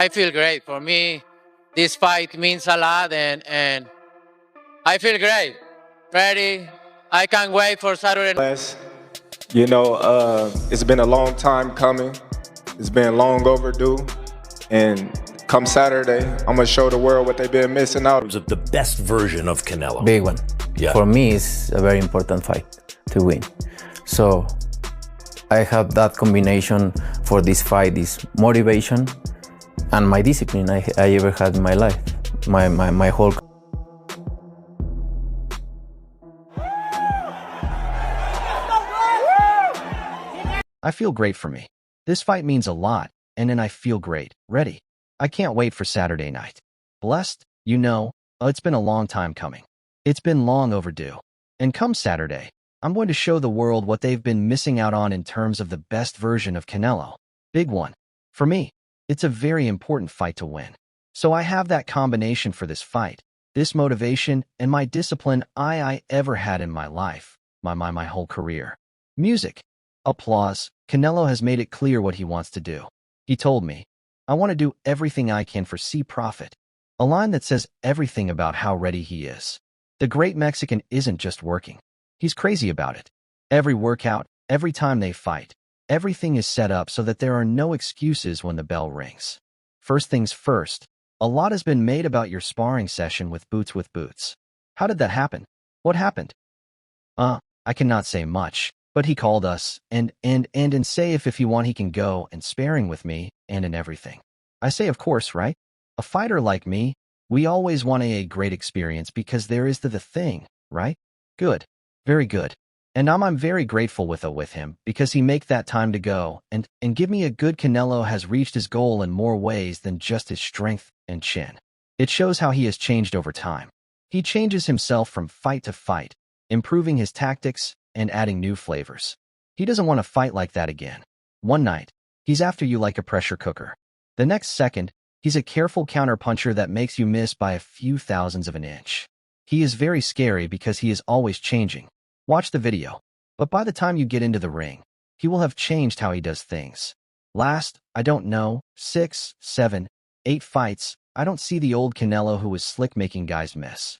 I feel great. For me, this fight means a lot, and I feel great. Ready? I can't wait for Saturday. It's been a long time coming. It's been long overdue. And come Saturday, I'm going to show the world what they've been missing out. Of the best version of Canelo. Big one. Yeah. For me, it's a very important fight to win. So I have that combination for this fight, this motivation and my discipline I ever had in my life, my whole. I feel great for me. This fight means a lot, and then I feel great, ready. I can't wait for Saturday night. Blessed, it's been a long time coming. It's been long overdue. And come Saturday, I'm going to show the world what they've been missing out on in terms of the best version of Canelo. Big one. For me, it's a very important fight to win. So I have that combination for this fight, this motivation, and my discipline I ever had in my life, my whole career. Music. Applause. Canelo has made it clear what he wants to do. He told me, I want to do everything I can for C profit. A line that says everything about how ready he is. The great Mexican isn't just working. He's crazy about it. Every workout, every time they fight, everything is set up so that there are no excuses when the bell rings. First things first, a lot has been made about your sparring session with Boots. How did that happen? What happened? I cannot say much, but he called us and say if you want he can go and sparring with me and in everything. I say of course, right? A fighter like me, we always want a great experience because there is the thing, right? Good. Very good. And I'm very grateful with him because he make that time to go and give me a good. Canelo has reached his goal in more ways than just his strength and chin. It shows how he has changed over time. He changes himself from fight to fight, improving his tactics and adding new flavors. He doesn't want to fight like that again. One night, he's after you like a pressure cooker. The next second, he's a careful counterpuncher that makes you miss by a few thousandths of an inch. He is very scary because he is always changing. Watch the video. But by the time you get into the ring, he will have changed how he does things. Last, I don't know, 6, 7, 8 fights, I don't see the old Canelo who was slick making guys miss.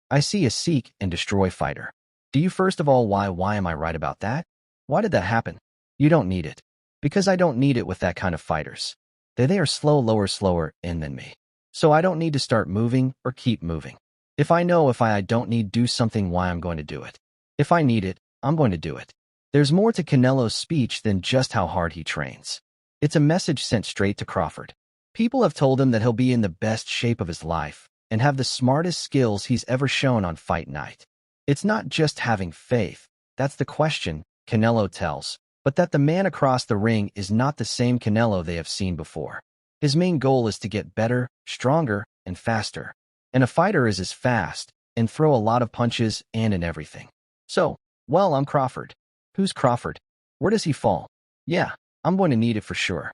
I see a seek and destroy fighter. Do you first of all why am I right about that? Why did that happen? You don't need it. Because I don't need it with that kind of fighters. They are slower in than me. So I don't need to start moving or keep moving. If I don't need do something, why I'm going to do it. If I need it, I'm going to do it. There's more to Canelo's speech than just how hard he trains. It's a message sent straight to Crawford. People have told him that he'll be in the best shape of his life and have the smartest skills he's ever shown on fight night. It's not just having faith, that's the question, Canelo tells, but that the man across the ring is not the same Canelo they have seen before. His main goal is to get better, stronger, and faster. And a fighter is as fast and throw a lot of punches and in everything. So, I'm Crawford. Who's Crawford? Where does he fall? Yeah, I'm going to need it for sure.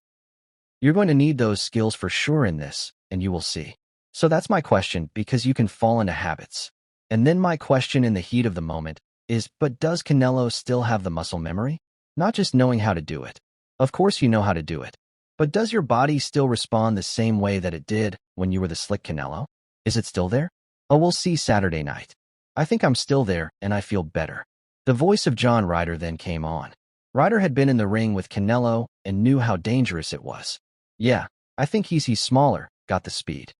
You're going to need those skills for sure in this, and you will see. So that's my question, because you can fall into habits. And then my question in the heat of the moment is, but does Canelo still have the muscle memory? Not just knowing how to do it. Of course you know how to do it. But does your body still respond the same way that it did when you were the slick Canelo? Is it still there? Oh, we'll see Saturday night. I think I'm still there, and I feel better. The voice of John Ryder then came on. Ryder had been in the ring with Canelo and knew how dangerous it was. Yeah, I think he's smaller, got the speed.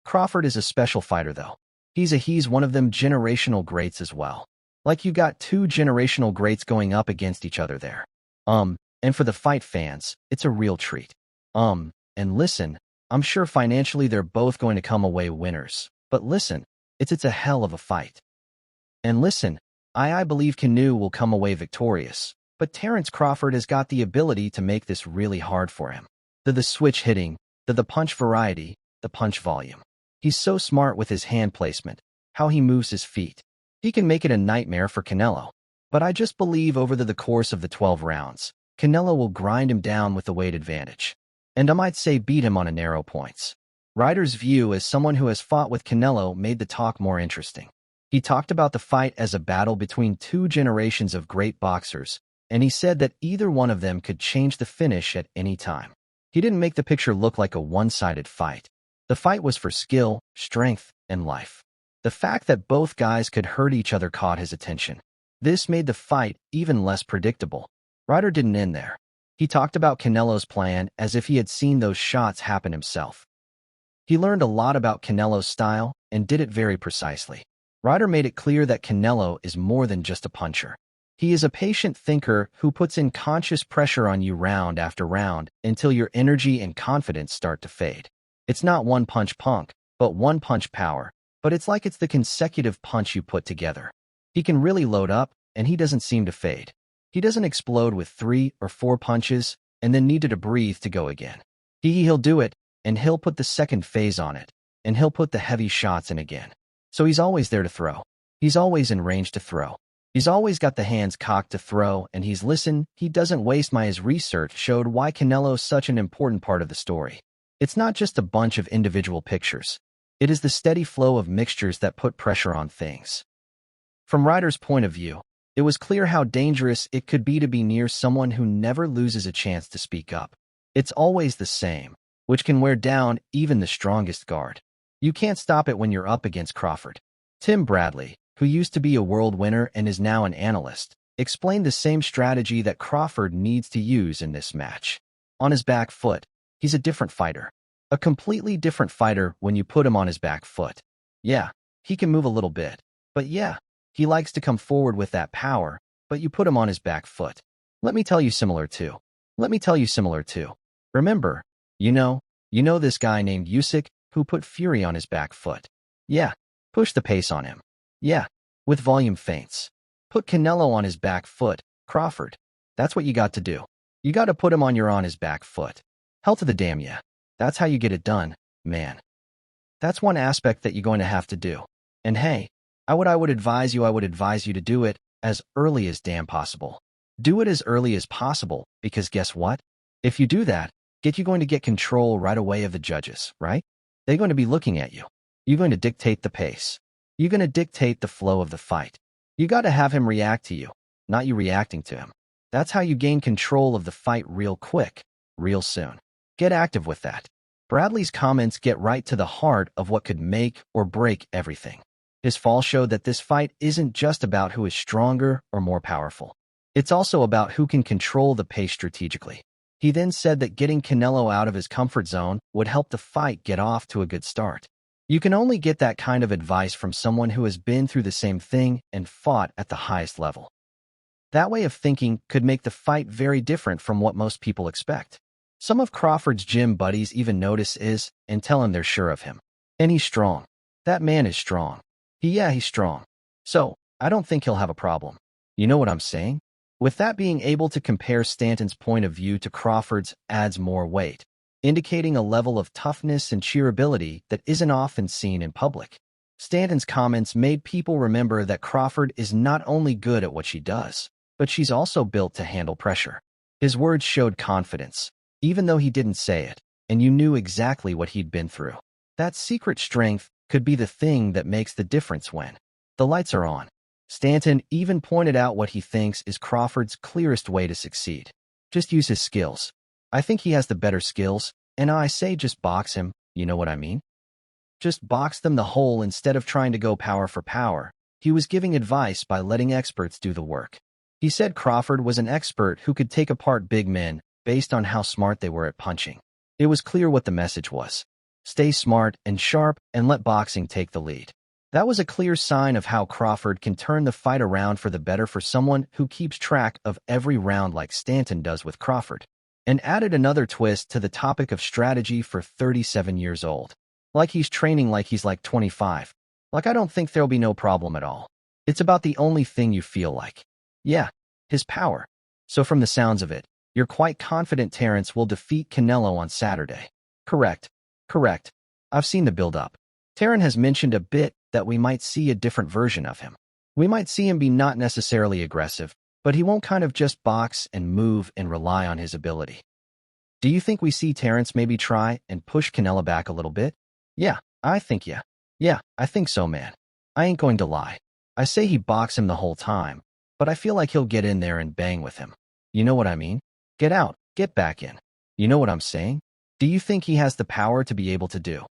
Crawford is a special fighter though. He's one of them generational greats as well. Like you got 2 generational greats going up against each other there. And for the fight fans, it's a real treat. And listen, I'm sure financially they're both going to come away winners. But listen, it's a hell of a fight. And listen, I believe Canelo will come away victorious. But Terence Crawford has got the ability to make this really hard for him. The switch hitting, the punch variety, the punch volume. He's so smart with his hand placement, how he moves his feet. He can make it a nightmare for Canelo. But I just believe over the course of the 12 rounds, Canelo will grind him down with the weight advantage. And I might say beat him on a narrow points. Ryder's view as someone who has fought with Canelo made the talk more interesting. He talked about the fight as a battle between 2 generations of great boxers, and he said that either one of them could change the finish at any time. He didn't make the picture look like a one-sided fight. The fight was for skill, strength, and life. The fact that both guys could hurt each other caught his attention. This made the fight even less predictable. Ryder didn't end there. He talked about Canelo's plan as if he had seen those shots happen himself. He learned a lot about Canelo's style and did it very precisely. Ryder made it clear that Canelo is more than just a puncher. He is a patient thinker who puts in conscious pressure on you round after round until your energy and confidence start to fade. It's not one-punch punk, but one-punch power, but it's like it's the consecutive punch you put together. He can really load up, and he doesn't seem to fade. He doesn't explode with 3 or 4 punches and then need to breathe to go again. He'll do it, and he'll put the second phase on it, and he'll put the heavy shots in again. So he's always there to throw. He's always in range to throw. He's always got the hands cocked to throw, and he doesn't waste my his research showed why Canelo's such an important part of the story. It's not just a bunch of individual pictures. It is the steady flow of mixtures that put pressure on things. From Ryder's point of view, it was clear how dangerous it could be to be near someone who never loses a chance to speak up. It's always the same, which can wear down even the strongest guard. You can't stop it when you're up against Crawford. Tim Bradley, who used to be a world winner and is now an analyst, explained the same strategy that Crawford needs to use in this match. On his back foot, he's a different fighter. A completely different fighter when you put him on his back foot. Yeah, he can move a little bit. But yeah, he likes to come forward with that power, but you put him on his back foot. Let me tell you similar too. Remember, you know this guy named Usyk who put Fury on his back foot. Yeah, push the pace on him. Yeah, with volume feints. Put Canelo on his back foot, Crawford. That's what you got to do. You got to put him on his back foot. Hell to the damn yeah. That's how you get it done, man. That's one aspect that you're going to have to do. And hey, I would advise you to do it as early as damn possible. Do it as early as possible, because guess what? If you do that, you're going to get control right away of the judges, right? They're going to be looking at you. You're going to dictate the pace. You're going to dictate the flow of the fight. You got to have him react to you, not you reacting to him. That's how you gain control of the fight real quick, real soon. Get active with that. Bradley's comments get right to the heart of what could make or break everything. His fall showed that this fight isn't just about who is stronger or more powerful. It's also about who can control the pace strategically. He then said that getting Canelo out of his comfort zone would help the fight get off to a good start. You can only get that kind of advice from someone who has been through the same thing and fought at the highest level. That way of thinking could make the fight very different from what most people expect. Some of Crawford's gym buddies even notice and tell him they're sure of him. And he's strong. That man is strong. He's strong. So, I don't think he'll have a problem. You know what I'm saying? With that, being able to compare Stanton's point of view to Crawford's adds more weight, indicating a level of toughness and cheerability that isn't often seen in public. Stanton's comments made people remember that Crawford is not only good at what she does, but she's also built to handle pressure. His words showed confidence, even though he didn't say it, and you knew exactly what he'd been through. That secret strength could be the thing that makes the difference when the lights are on. Stanton even pointed out what he thinks is Crawford's clearest way to succeed. Just use his skills. I think he has the better skills, and I say just box him, you know what I mean? Just box them the whole instead of trying to go power for power. He was giving advice by letting experts do the work. He said Crawford was an expert who could take apart big men based on how smart they were at punching. It was clear what the message was. Stay smart and sharp and let boxing take the lead. That was a clear sign of how Crawford can turn the fight around for the better for someone who keeps track of every round like Stanton does with Crawford, and added another twist to the topic of strategy for 37 years old. Like he's training like he's like 25. Like I don't think there'll be no problem at all. It's about the only thing you feel like. Yeah, his power. So from the sounds of it, you're quite confident Terrence will defeat Canelo on Saturday. Correct. I've seen the build-up. Terran has mentioned a bit that we might see a different version of him. We might see him be not necessarily aggressive, but he won't kind of just box and move and rely on his ability. Do you think we see Terrence maybe try and push Canelo back a little bit? Yeah, I think yeah. Yeah, I think so, man. I ain't going to lie. I say he box him the whole time, but I feel like he'll get in there and bang with him. You know what I mean? Get out, get back in. You know what I'm saying? Do you think he has the power to be able to do